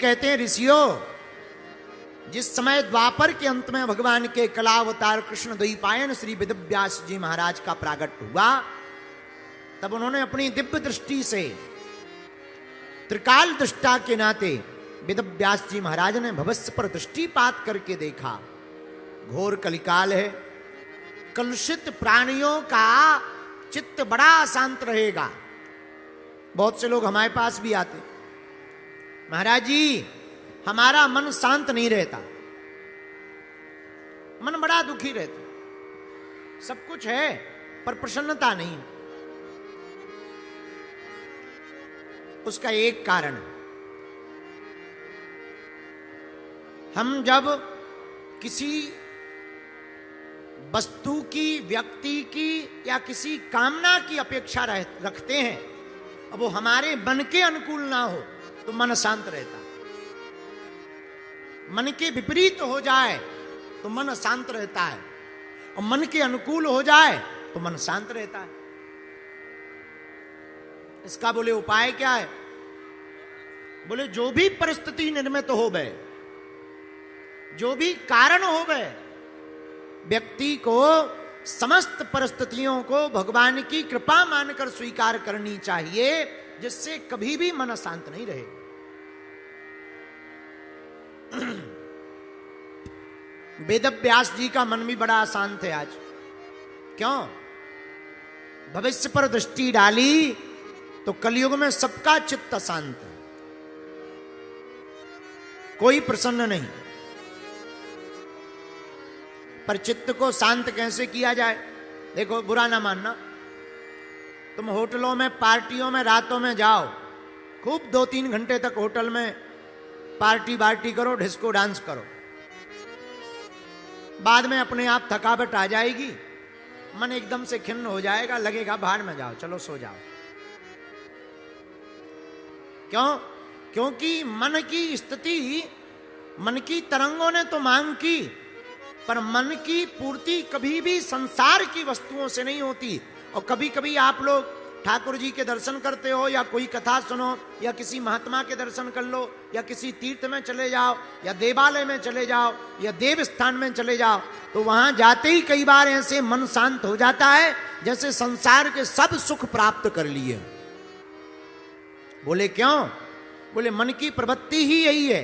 कहते हैं ऋषियों, जिस समय द्वापर के अंत में भगवान के कलावतार कृष्ण द्वैपायन श्री वेदव्यास जी महाराज का प्रागट हुआ, तब उन्होंने अपनी दिव्य दृष्टि से त्रिकाल दृष्टा के नाते वेदव्यास जी महाराज ने भविष्य पर दृष्टिपात करके देखा। घोर कलिकाल है, कलुषित प्राणियों का चित्त बड़ा अशांत रहेगा। बहुत से लोग हमारे पास भी आते, महाराज जी हमारा मन शांत नहीं रहता, मन बड़ा दुखी रहता, सब कुछ है पर प्रसन्नता नहीं। उसका एक कारण है, हम जब किसी वस्तु की, व्यक्ति की या किसी कामना की अपेक्षा रखते हैं, अब वो हमारे मन के अनुकूल ना हो तो मन शांत रहता, मन के विपरीत हो जाए तो मन शांत रहता है, और मन के अनुकूल हो जाए तो मन शांत रहता है। इसका बोले उपाय क्या है? बोले जो भी परिस्थिति निर्मित हो गए, जो भी कारण हो गए, व्यक्ति को समस्त परिस्थितियों को भगवान की कृपा मानकर स्वीकार करनी चाहिए, जिससे कभी भी मन शांत नहीं रहे। वेदव्यास जी का मन भी बड़ा अशांत है आज। क्यों? भविष्य पर दृष्टि डाली तो कलयुग में सबका चित्त अशांत है, कोई प्रसन्न नहीं। पर चित्त को शांत कैसे किया जाए? देखो, बुरा ना मानना, तुम होटलों में, पार्टियों में, रातों में जाओ, खूब 2-3 घंटे तक होटल में पार्टी बार्टी करो, डिस्को डांस करो, बाद में अपने आप थकावट आ जाएगी, मन एकदम से खिन्न हो जाएगा, लगेगा बाहर में जाओ, चलो सो जाओ। क्यों? क्योंकि मन की स्थिति, मन की तरंगों ने तो मांग की, पर मन की पूर्ति कभी भी संसार की वस्तुओं से नहीं होती। और कभी कभी आप लोग ठाकुर जी के दर्शन करते हो, या कोई कथा सुनो, या किसी महात्मा के दर्शन कर लो, या किसी तीर्थ में चले जाओ, या देवालय में चले जाओ, या देव स्थान में चले जाओ, तो वहां जाते ही कई बार ऐसे मन शांत हो जाता है जैसे संसार के सब सुख प्राप्त कर लिए। बोले क्यों? बोले मन की प्रवृत्ति ही यही है,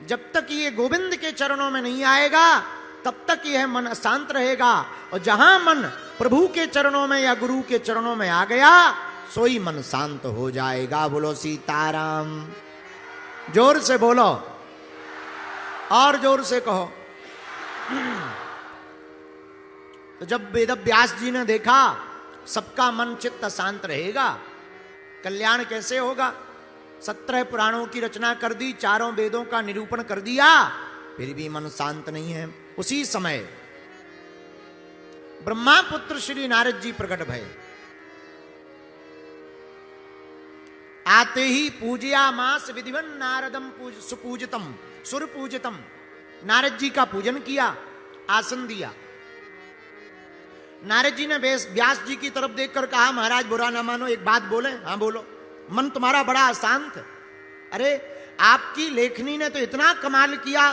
जब तक ये गोविंद के चरणों में नहीं आएगा तब तक यह मन अशांत रहेगा, और जहां मन प्रभु के चरणों में या गुरु के चरणों में आ गया, सोई मन शांत हो जाएगा। बोलो सीताराम। जोर से बोलो, और जोर से कहो। तो जब वेदव्यास जी ने देखा सबका मन चित्त शांत रहेगा, कल्याण कैसे होगा? 17 पुराणों की रचना कर दी, 4 वेदों का निरूपण कर दिया, फिर भी मन शांत नहीं है। उसी समय ब्रह्मा पुत्र श्री नारद जी प्रकट भये। आते ही पूजया मास विधिवन नारदम सुपूजितम सुरपूजितम। नारद जी का पूजन किया, आसन दिया। नारद जी ने व्यास जी की तरफ देखकर कहा, महाराज बुरा ना मानो, एक बात बोले। हाँ बोलो। मन तुम्हारा बड़ा अशांत है। अरे आपकी लेखनी ने तो इतना कमाल किया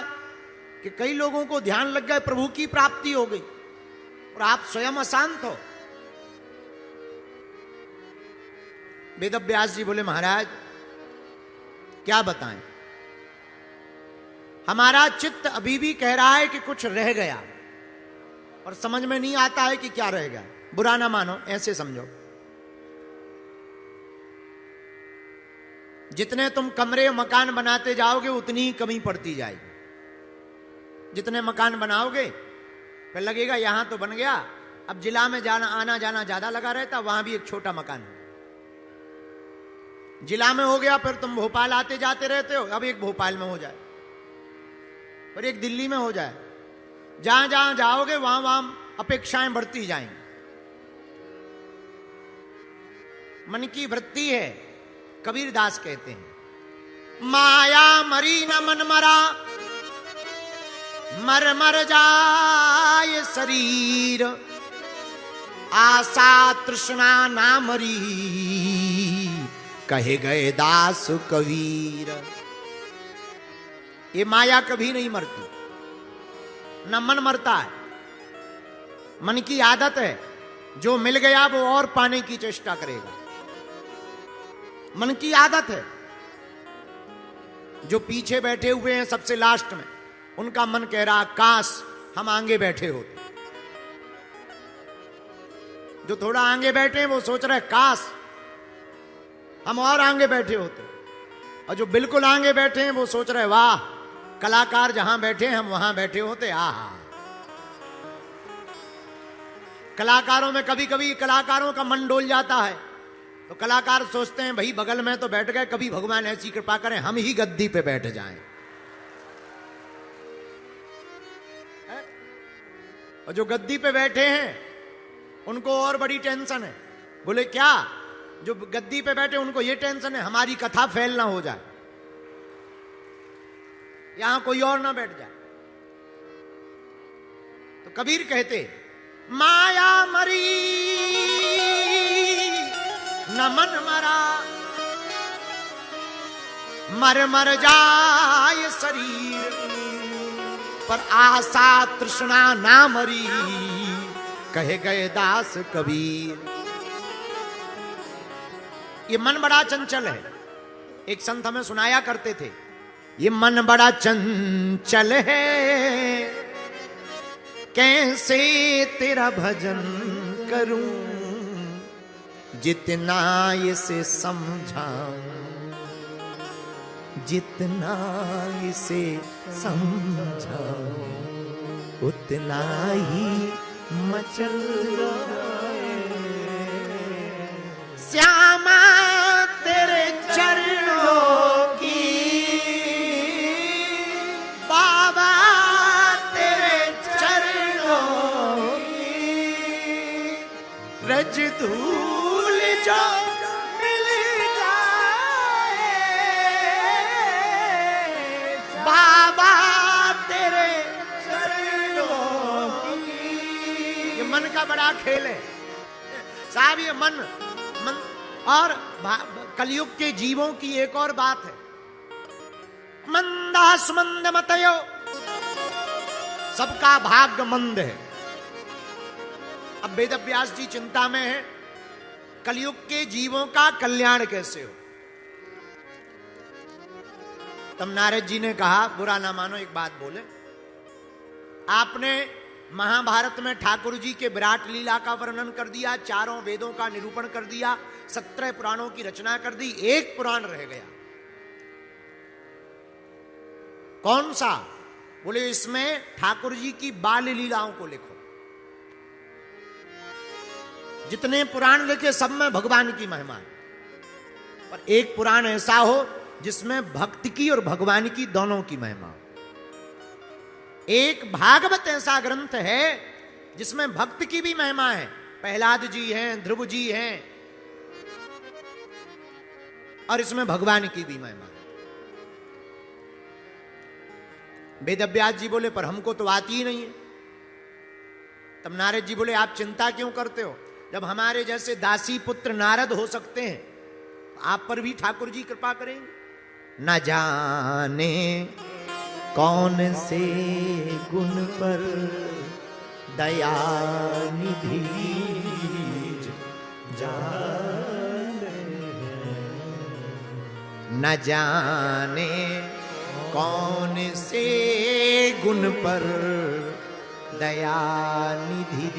कि कई लोगों को ध्यान लग गए, प्रभु की प्राप्ति हो गई, और आप स्वयं अशांत हो। वेदव्यास जी बोले, महाराज क्या बताएं, हमारा चित्त अभी भी कह रहा है कि कुछ रह गया, और समझ में नहीं आता है कि क्या रह गया। बुरा ना मानो, ऐसे समझो, जितने तुम कमरे मकान बनाते जाओगे उतनी ही कमी पड़ती जाएगी। जितने मकान बनाओगे फिर लगेगा यहां तो बन गया, अब जिला में जाना आना जाना ज्यादा लगा रहता, वहां भी एक छोटा मकान है। जिला में हो गया, फिर तुम भोपाल आते जाते रहते हो, अब एक भोपाल में हो जाए, फिर एक दिल्ली में हो जाए। जहां जहां जाओगे वहां वहां अपेक्षाएं बढ़ती जाएंगी। मन की वृत्ति है। कबीरदास कहते हैं, माया मरी न मन मरा, मर मर जाए शरीर, आशा तृष्णा ना मरी, कहे गए दास कबीर। ये माया कभी नहीं मरती, न मन मरता है। मन की आदत है, जो मिल गया वो और पाने की चेष्टा करेगा। मन की आदत है। जो पीछे बैठे हुए हैं सबसे लास्ट में, उनका मन कह रहा काश हम आगे बैठे होते। जो थोड़ा आगे बैठे हैं वो सोच रहे काश हम और आगे बैठे होते। और जो बिल्कुल आगे बैठे हैं वो सोच रहे वाह कलाकार जहां बैठे हम वहां बैठे होते। आहा, कलाकारों में कभी कभी कलाकारों का मन डोल जाता है, तो कलाकार सोचते हैं भाई बगल में तो बैठ गए, कभी भगवान ऐसी कृपा करें हम ही गद्दी पे बैठ जाएं। और जो गद्दी पे बैठे हैं उनको और बड़ी टेंशन है। बोले क्या? जो गद्दी पे बैठे उनको ये टेंशन है हमारी कथा फेल ना हो जाए, यहां कोई और ना बैठ जाए। तो कबीर कहते माया मरी न मन मरा, मर मर जाए शरीर, पर आशा तृष्णा ना मरी, कहे गए दास कबीर। ये मन बड़ा चंचल है। एक संत हमें सुनाया करते थे, ये मन बड़ा चंचल है, कैसे तेरा भजन करूं, जितना इसे समझाऊं, जितना इसे समझाऊं, उतना ही मचल श्यामा तेरे चरणों की, बाबा तेरे चरणों की, रज धूल जो मिल जाए, बाबा तेरे चरणों की। ये मन का बड़ा खेल है साहब। ये मन और कलयुग के जीवों की एक और बात है, मंदास मंद मतयो, सबका भाग्य मंद है। अब वेद व्यास जी चिंता में है कलयुग के जीवों का कल्याण कैसे हो। तब नारद जी ने कहा बुरा ना मानो एक बात बोले, आपने महाभारत में ठाकुर जी के विराट लीला का वर्णन कर दिया, चारों वेदों का निरूपण कर दिया, 17 पुराणों की रचना कर दी, एक पुराण रह गया। कौन सा? बोले इसमें ठाकुर जी की बाल लीलाओं को लिखो। जितने पुराण लिखे सब में भगवान की महिमा है, पर एक पुराण ऐसा हो जिसमें भक्ति की और भगवान की दोनों की महिमा हो। एक भागवत ऐसा ग्रंथ है जिसमें भक्त की भी महिमा है, प्रहलाद जी हैं, ध्रुव जी हैं, और इसमें भगवान की भी महिमा है। वेदव्यास जी बोले पर हमको तो आती ही नहीं है। तब नारद जी बोले आप चिंता क्यों करते हो, जब हमारे जैसे दासी पुत्र नारद हो सकते हैं, आप पर भी ठाकुर जी कृपा करेंगे। न जाने कौन से गुण पर दया निधि जाने, न जाने कौन से गुण पर दया निधि।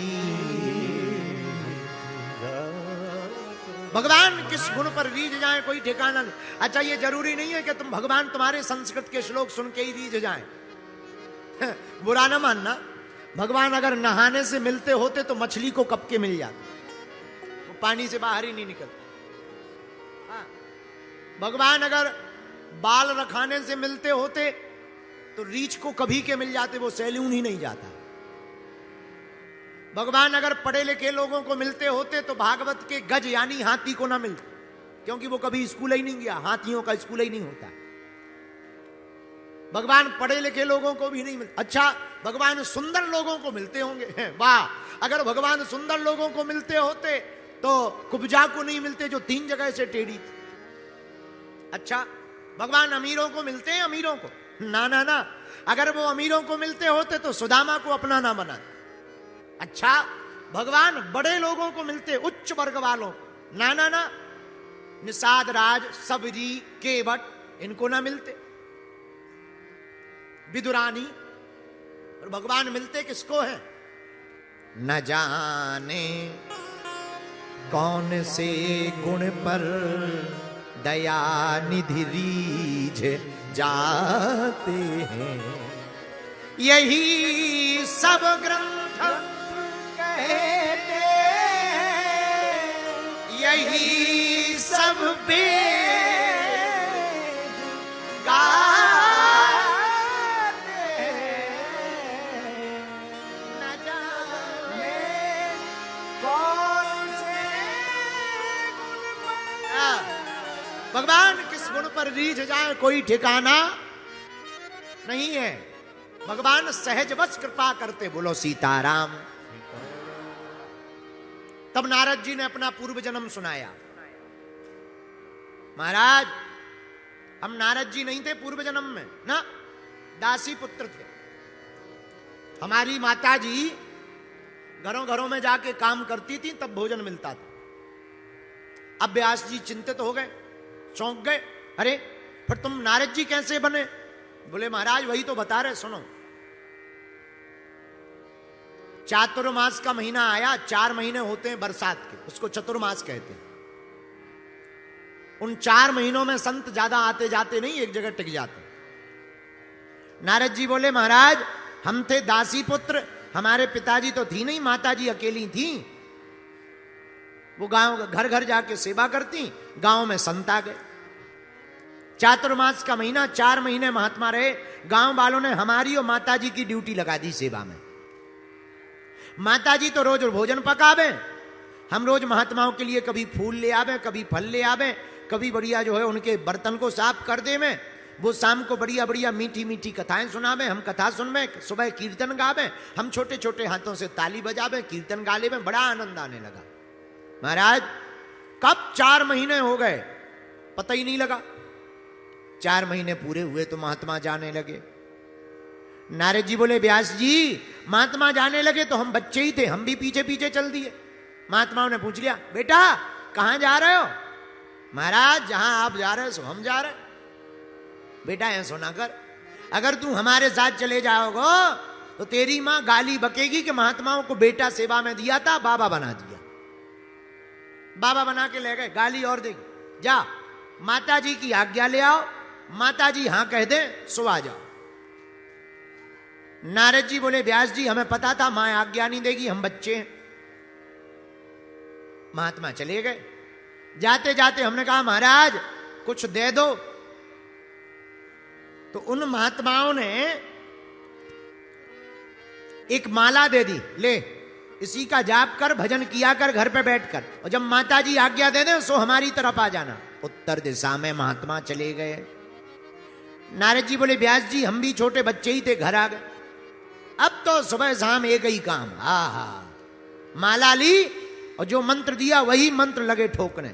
भगवान किस गुण पर रीझ जाए कोई ठिकाना नहीं। अच्छा ये जरूरी नहीं है कि तुम भगवान तुम्हारे संस्कृत के श्लोक सुन के ही रीझ जाए। बुरा ना मानना, भगवान अगर नहाने से मिलते होते तो मछली को कब के मिल जाते, वो पानी से बाहर ही नहीं निकलते। हाँ। भगवान अगर बाल रखाने से मिलते होते तो रीछ को कभी के मिल जाते, वो सैलून ही नहीं जाता। भगवान अगर पढ़े लिखे लोगों को मिलते होते तो भागवत के गज यानी हाथी को ना मिलते, क्योंकि वो कभी स्कूल ही नहीं गया, हाथियों का स्कूल ही नहीं होता। भगवान पढ़े लिखे लोगों को भी नहीं मिलते। अच्छा भगवान सुंदर लोगों को मिलते होंगे, वाह। अगर भगवान सुंदर लोगों को मिलते होते तो कुब्जा को नहीं मिलते जो 3 जगह से टेढ़ी थी। अच्छा भगवान अमीरों को मिलते हैं, अमीरों को ना ना ना, अगर वो अमीरों को मिलते होते तो सुदामा को अपना ना बना। अच्छा, भगवान बड़े लोगों को मिलते, उच्च वर्ग वालों, ना ना ना, निषाद राज, सबरी, केवट, इनको ना मिलते, विदुरानी, और भगवान मिलते किसको है? न जाने कौन से गुण पर दया निधि रीझ जाते हैं, यही सब ग्रंथ कहते, यही सब वेद गाते, न जाने कौन से गुण पर, भगवान किस गुण पर रीझ जाए कोई ठिकाना नहीं है। भगवान सहज बस कृपा करते, बोलो सीताराम। तब नारद जी ने अपना पूर्व जन्म सुनाया। महाराज, हम नारद जी नहीं थे पूर्व जन्म में ना, दासी पुत्र थे। हमारी माता जी घरों घरों में जाके काम करती थी, तब भोजन मिलता था। अब व्यास जी चिंतित हो गए, चौंक गए, अरे फिर तुम नारद जी कैसे बने? बोले महाराज वही तो बता रहे, सुनो। चातुर्मास का महीना आया, 4 महीने होते हैं बरसात के, उसको चतुर्मास कहते हैं। उन 4 महीनों में संत ज्यादा आते जाते नहीं, एक जगह टिक जाते। नारद जी बोले महाराज हम थे दासी पुत्र, हमारे पिताजी तो थी नहीं, माताजी अकेली थी, वो गांव घर घर जाके सेवा करती, गांव में संत आ गए। चातुर्मास का महीना 4 महीने महात्मा रहे, गांव वालों ने हमारी और माताजी की ड्यूटी लगा दी सेवा में। माताजी तो रोज भोजन पकावे, हम रोज महात्माओं के लिए कभी फूल ले आवे, कभी फल ले आवे, कभी बढ़िया जो है उनके बर्तन को साफ कर दे में, वो शाम को बढ़िया बढ़िया मीठी मीठी कथाएं सुनावे, हम कथा सुनवे, सुबह कीर्तन गावे, हम छोटे छोटे हाथों से ताली बजावे, कीर्तन गाले में बड़ा आनंद आने लगा। महाराज कब 4 महीने हो गए पता ही नहीं लगा। 4 महीने पूरे हुए तो महात्मा जाने लगे। नारद जी बोले व्यास जी महात्मा जाने लगे तो हम बच्चे ही थे, हम भी पीछे पीछे चल दिए। महात्माओं ने पूछ लिया बेटा कहां जा रहे हो? महाराज जहां आप जा रहे हो सो हम जा रहे। बेटा ऐ सुना कर, अगर तू हमारे साथ चले जाओगे तो तेरी मां गाली बकेगी कि महात्माओं को बेटा सेवा में दिया था, बाबा बना दिया। बाबा बना के ले गए, गाली और देगी। जा माता जी की आज्ञा ले आओ, माता जी हां कह दे सो आ जाओ। नारद जी बोले व्यास जी हमें पता था मां आज्ञा नहीं देगी, हम बच्चे हैं। महात्मा चले गए। जाते जाते हमने कहा महाराज कुछ दे दो, तो उन महात्माओं ने एक माला दे दी, ले इसी का जाप कर, भजन किया कर घर पे बैठकर, और जब माता जी आज्ञा दे दे सो हमारी तरफ आ जाना। उत्तर दिशा में महात्मा चले गए। नारद जी बोले व्यास जी हम भी छोटे बच्चे ही थे, घर आ गए। अब तो सुबह शाम एक ही काम, हा माला ली और जो मंत्र दिया वही मंत्र लगे ठोकने।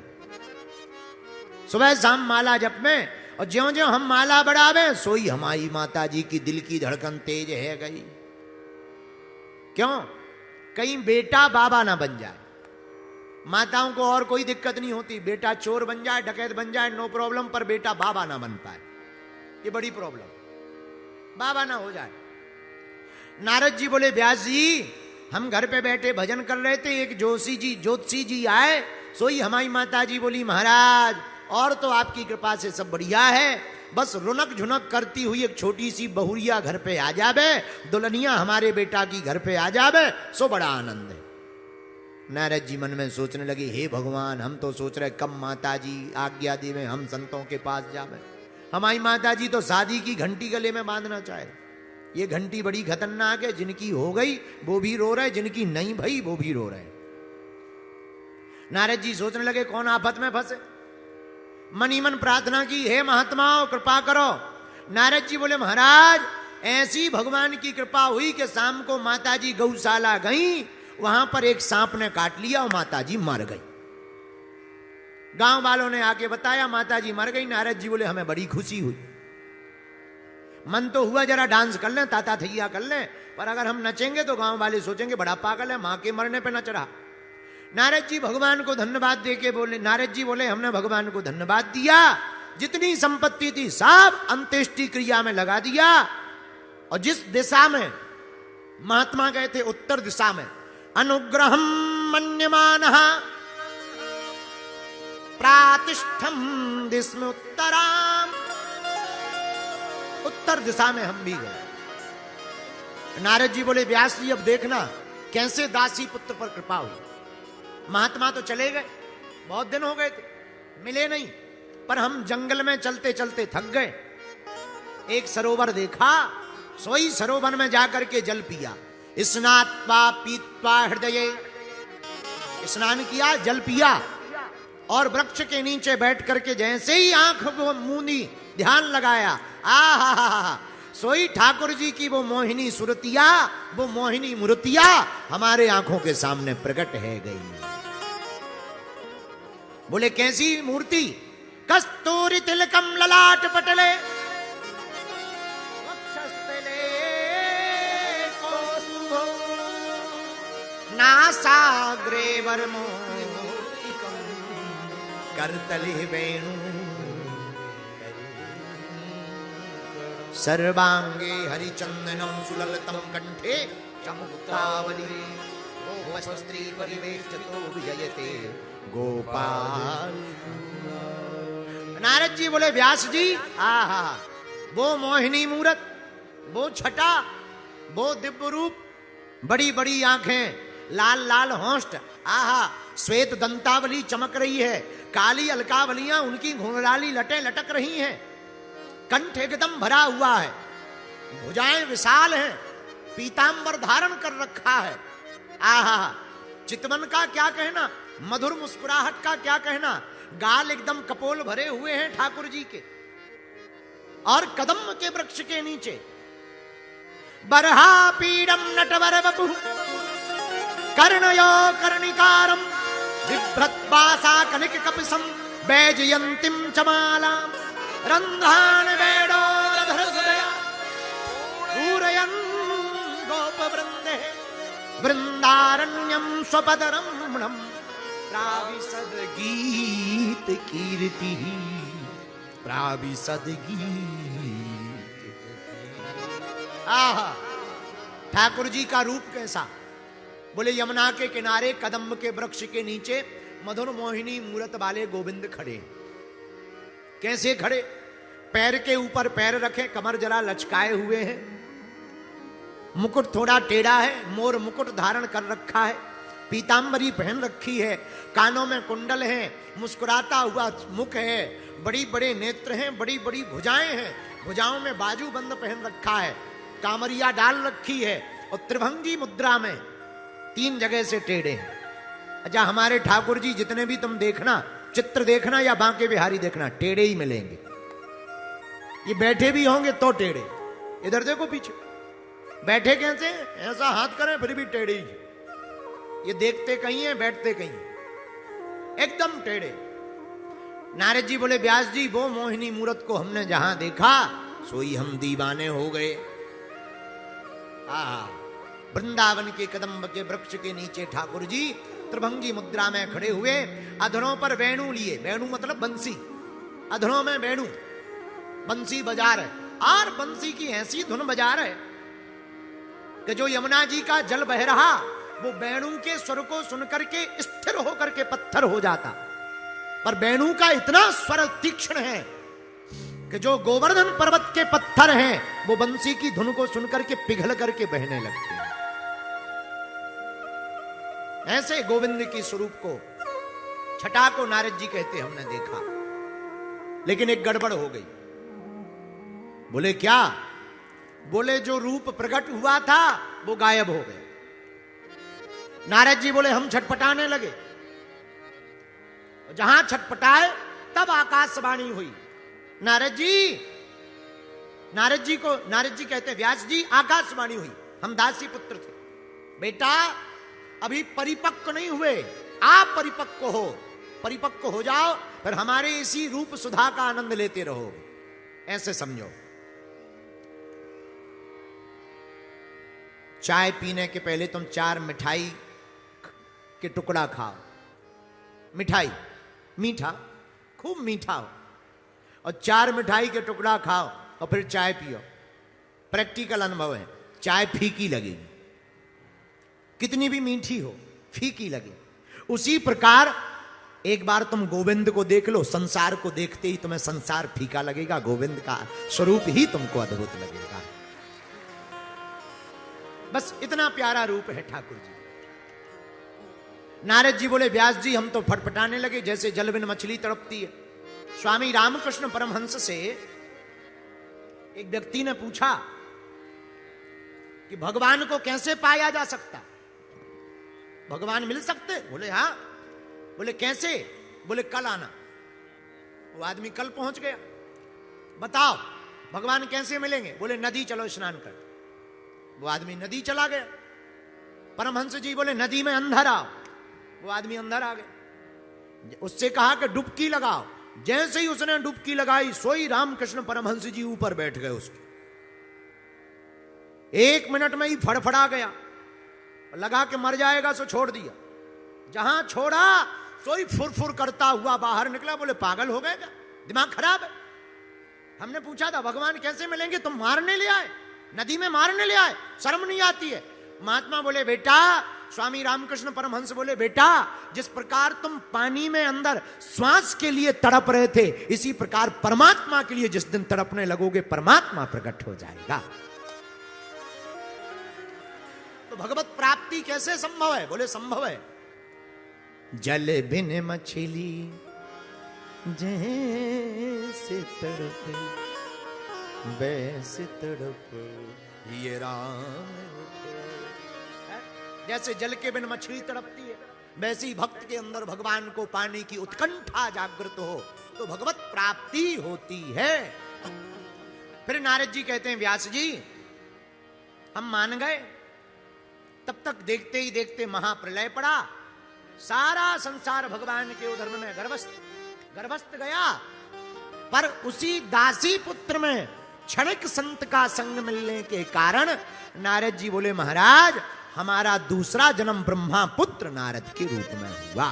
सुबह शाम माला जप में, और ज्यों ज्यों हम माला बढ़ावे सोई हमारी माता जी की दिल की धड़कन तेज है गई। क्यों? कहीं बेटा बाबा ना बन जाए। माताओं को और कोई दिक्कत नहीं होती, बेटा चोर बन जाए, डकैत बन जाए, नो प्रॉब्लम, पर बेटा बाबा ना बन पाए, ये बड़ी प्रॉब्लम। बाबा ना हो जाए। नारद जी बोले व्यास जी हम घर पे बैठे भजन कर रहे थे, एक ज्योतिषी जी आए, सोई हमारी माता जी बोली महाराज और तो आपकी कृपा से सब बढ़िया है, बस रुनक झुनक करती हुई एक छोटी सी बहुरिया घर पे आ जावे, दुल्हनिया हमारे बेटा की घर पे आ जावे, सो बड़ा आनंद है। नारद जी मन में सोचने लगे हे भगवान हम तो सोच रहे कब माता जी आज्ञा देवे हम संतों के पास जावे। हमारी माता जी तो शादी की घंटी गले में बांधना चाहे। ये घंटी बड़ी खतरनाक है, जिनकी हो गई वो भी रो रहे, जिनकी नहीं भई वो भी रो रहे। नारद जी सोचने लगे कौन आफत में फंसे। मन ही मन प्रार्थना की हे महात्माओं कृपा करो। नारद जी बोले महाराज ऐसी भगवान की कृपा हुई कि शाम को माता जी गौशाला गई, वहां पर एक सांप ने काट लिया और माता जी मर गई। गांव वालों ने आके बताया माता जी मर गई। नारद जी बोले हमें बड़ी खुशी हुई। मन तो हुआ जरा डांस कर लें, ताता थैया कर लें, पर अगर हम नचेंगे तो गांव वाले सोचेंगे बड़ा पागल है, मां के मरने पे नच रहा। नारद जी भगवान को धन्यवाद देके बोले, नारद जी बोले हमने भगवान को धन्यवाद दिया, जितनी संपत्ति थी सब अंत्येष्टि क्रिया में लगा दिया, और जिस दिशा में महात्मा गए थे उत्तर दिशा में, अनुग्रहम मन्यमानः प्रातिष्ठम दिस्म उत्तराम, उत्तर दिशा में हम भी गए। नारद जी बोले व्यास जी अब देखना कैसे दासी पुत्र पर कृपा हुई। महात्मा तो चले गए, बहुत दिन हो गए थे, मिले नहीं, पर हम जंगल में चलते चलते थक गए। एक सरोवर देखा, सोई सरोवर में जाकर के जल पिया, स्नात्वा पीत्वा हृदये, स्नान किया, जल पिया, और वृक्ष के नीचे बैठ करके जैसे ही आंख वो मूंदी, ध्यान लगाया, आहा, सोई ठाकुर जी की वो मोहिनी सुरतिया, वो मोहिनी मूर्तिया हमारे आंखों के सामने प्रकट है गई। बोले कैसी मूर्ति? कस्तूरी तिलकम ललाट पटले वक्षस्थले कौस्तुभो नासाग्रे वर्मोक्तिकं करतले वेणु सर्वांगे हरिचंदनम सुललितम कंठे चमुक्तावली वस्त्री परिवेष्टितो विजयते गोपाल। नारद जी बोले व्यास जी, आहा, वो मोहिनी मूरत, वो छटा, वो दिव्य रूप, बड़ी बड़ी आंखें, लाल लाल होंठ, आहा, श्वेत दंतावली चमक रही है, काली अलकावलियां उनकी घुंघराली लटें लटक रही हैं, कंठ एकदम भरा हुआ है, भुजाएं विशाल हैं, पीतांबर धारण कर रखा है, आहा, चितवन का क्या कहना, मधुर मुस्कुराहट का क्या कहना, गाल एकदम कपोल भरे हुए हैं ठाकुर जी के, और कदम के वृक्ष के नीचे बरहा पीडम नटवर वपु कर्णयो कर्णिकारम बिभ्रत्वासा कनिक कपिसम बैजयंतीम चमालाम रंध्रान वेणोदधर सुदया पूरयन् गोपवृंदे वृंदारण्यम स्वपदरमणम प्राविशद गीत कीर्ति प्राविशद गीत। आहा, ठाकुर जी का रूप कैसा? बोले यमुना के किनारे कदम्ब के वृक्ष के नीचे मधुर मोहिनी मूरत वाले गोविंद खड़े। कैसे खड़े? पैर के ऊपर पैर रखे, कमर जरा लचकाए हुए हैं, मुकुट थोड़ा टेढ़ा है, मोर मुकुट धारण कर रखा है, पीतांबरी पहन रखी है, कानों में कुंडल है, मुस्कुराता हुआ मुख है, बड़ी बड़े नेत्र हैं, बड़ी बड़ी भुजाएं हैं, भुजाओं में बाजू बंद पहन रखा है, कामरिया डाल रखी है, और त्रिभंगी मुद्रा में 3 जगह से टेढ़े हैं। अच्छा, हमारे ठाकुर जी जितने भी तुम देखना, चित्र देखना या बांके बिहारी देखना, टेढ़े ही मिलेंगे। ये बैठे भी होंगे तो टेढ़े, इधर देखो पीछे बैठे कैसे, ऐसा हाथ करें फिर भी टेढ़े ही, ये देखते कहीं है बैठते कहीं, एकदम टेढ़े। नारद जी बोले व्यास जी, वो मोहिनी मूरत को हमने जहां देखा सोई हम दीवाने हो गए। वृंदावन के कदम्ब के वृक्ष के नीचे ठाकुर जी त्रिभंगी मुद्रा में खड़े हुए, अधरों पर वेणु लिए, वेणु मतलब बंसी, अधरों में वेणु, बंसी बजा रहे, और बंसी की ऐसी धुन बजा रहे कि जो यमुना जी का जल बह रहा वो वेणु के स्वर को सुनकर के स्थिर होकर के पत्थर हो जाता, पर वेणु का इतना स्वर तीक्ष्ण है कि जो गोवर्धन पर्वत के पत्थर हैं वो बंसी की धुन को सुनकर के पिघल करके बहने लगते हैं। ऐसे गोविंद की स्वरूप को, छटा को नारद जी कहते हमने देखा, लेकिन एक गड़बड़ हो गई। बोले क्या? बोले जो रूप प्रकट हुआ था वो गायब हो गया। नारद जी बोले हम छटपटाने लगे, जहां छटपटाए तब आकाशवाणी हुई। नारद जी कहते व्यास जी आकाशवाणी हुई, हम दासी पुत्र थे, बेटा अभी परिपक्व नहीं हुए, आप परिपक्व हो, परिपक्व हो जाओ फिर हमारे इसी रूप सुधा का आनंद लेते रहो, ऐसे समझो। चाय पीने के पहले तुम 4 मिठाई के टुकड़ा खाओ, मिठाई मीठा, खूब मीठा हो, और 4 मिठाई के टुकड़ा खाओ और फिर चाय पियो। प्रैक्टिकल अनुभव है, चाय फीकी लगेगी, कितनी भी मीठी हो फीकी लगे। उसी प्रकार एक बार तुम गोविंद को देख लो, संसार को देखते ही तुम्हें संसार फीका लगेगा, गोविंद का स्वरूप ही तुमको अद्भुत लगेगा। बस इतना प्यारा रूप है ठाकुर जी। नारद जी बोले, व्यास जी हम तो फटफटाने लगे जैसे जल बिन मछली तड़पती है। स्वामी रामकृष्ण परमहंस से एक व्यक्ति ने पूछा कि भगवान को कैसे पाया जा सकता, भगवान मिल सकते? बोले हाँ। बोले कैसे? बोले कल आना। वो आदमी कल पहुंच गया। बताओ भगवान कैसे मिलेंगे? बोले नदी चलो स्नान कर। वो आदमी नदी चला गया। परमहंस जी बोले नदी में अंदर आओ। वो आदमी अंदर आ गया। उससे कहा कि डुबकी लगाओ। जैसे ही उसने डुबकी लगाई, सोई रामकृष्ण परमहंस जी ऊपर बैठ गए उसके। 1 मिनट में ही फड़फड़ा गया, लगा के मर जाएगा, सो छोड़ दिया। जहां छोड़ा सोई फुरफुर करता हुआ बाहर निकला। बोले पागल हो गए क्या, दिमाग खराब है? हमने पूछा था भगवान कैसे मिलेंगे, तुम मारने ले आए, नदी में मारने ले आए, शर्म नहीं आती है? महात्मा बोले बेटा, स्वामी रामकृष्ण परमहंस बोले बेटा, जिस प्रकार तुम पानी में अंदर श्वास के लिए तड़प रहे थे, इसी प्रकार परमात्मा के लिए जिस दिन तड़पने लगोगे परमात्मा प्रकट हो जाएगा। तो भगवत प्राप्ति कैसे संभव है? बोले संभव है। जल बिन मछली जैसे तड़प वैसे तड़प ये राम। जैसे जल के बिन मछली तड़पती है, वैसे ही भक्त के अंदर भगवान को पाने की उत्कंठा जागृत हो तो भगवत प्राप्ति होती है। फिर नारद जी कहते हैं व्यास जी हम मान गए। तब तक देखते ही देखते महाप्रलय पड़ा, सारा संसार भगवान के उधर्म में गर्भस्थ गया। पर उसी दासी पुत्र में क्षणिक संत का संग मिलने के कारण नारद जी बोले महाराज हमारा दूसरा जन्म ब्रह्मा पुत्र नारद के रूप में हुआ।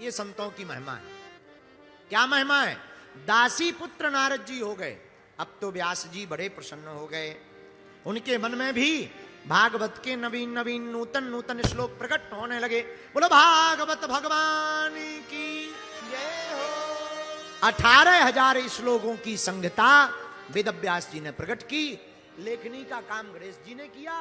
ये संतों की महिमा है। क्या महिमा है? दासी पुत्र नारद जी हो गए। अब तो व्यास जी बड़े प्रसन्न हो गए। उनके मन में भी भागवत के नवीन नवीन नूतन नूतन श्लोक प्रकट होने लगे। बोलो भागवत भगवान की जय हो। 18,000 श्लोकों की संहिता वेद व्यास जी ने प्रकट की। लेखनी का काम गणेश जी ने किया।